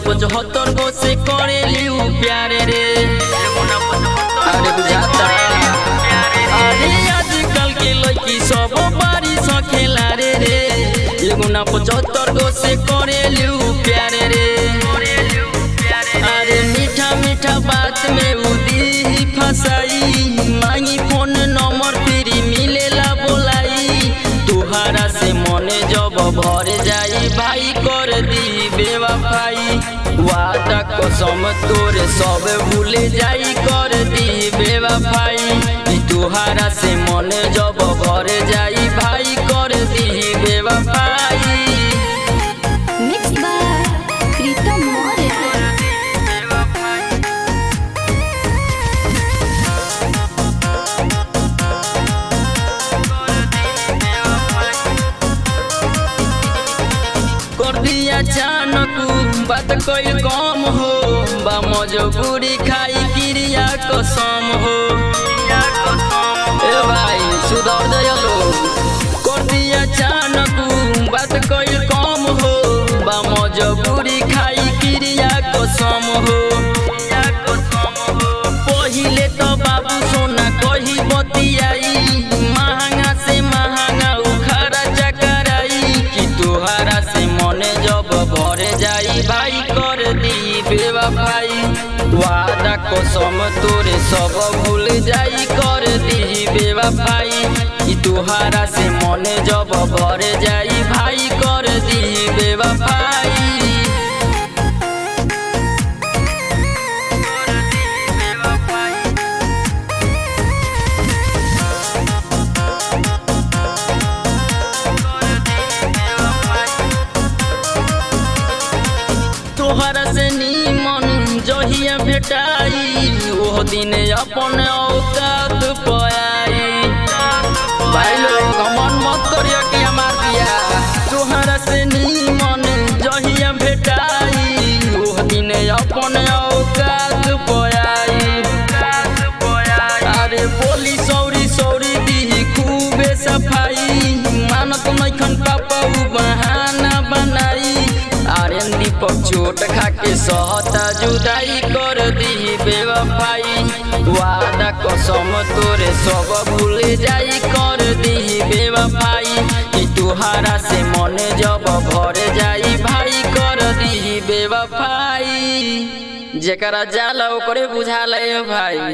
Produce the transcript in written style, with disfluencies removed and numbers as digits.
75 गो से करेली प्यारे रे। अरे बुझाता अरे आजकल के लड़की सब बारी से खेला रे रे। 75 गो से करेली प्यारे रे। अरे मीठा मीठा बात में उदी फसाई, मांगी फोन नंबर फिर मिलेला बोलाई। तुहारा से मने जब भर जाई भाई कर दी बेवफाई। वादा कसम तोरे सब भूल जाई कर दी बेवफाई। तुहारा से मने जब भर जाई भाई कर दी बेवफाई। Mixed by Pritam Moria. कर दिया अचानक बात कोई कम हो, बा मजबूरी खाई क्रिया कसम हो। ए भाई सुधर दयालो। कर दिया अचानक बात कोई कम हो, बा मजबूरी खाई क्रिया कसम हो। पहिले तो बाबू सोना कही बतियाई, महंगा से महंगा उखाड़ा चकराई। कि तुहारा से मने जब भर जाई भाई कर दी बेवफाई। वादा कसम तोरे सब भूल जाई कर दी बेवफाई। कि तुहारा से मने जब भर जाई भाई कर दी बेवफाई। तोहरा से नीमन जहिया भेटाई, ओह दिन अपन औकात पाई। भाई लोग मन मत करियो कि हमार दिया। तोहरा से नीमन जहिया भेटाई, ओह दिन अपन औकात पाई। अरे बोली सौरी सौरी दी खूबे सफाई, मानत नइखन पापा उ बहाना बनाई। आर्यन दीपक चोट खाके सहता जुदाई कर दी बेवफाई। वादा कसम तोरे सब भूल जाई कर दी बेवफाई। कि तुहारा से मने जब भर जाई भाई कर दी बेवफाई। जेकरा जाला ओकरे बुझाले भाई।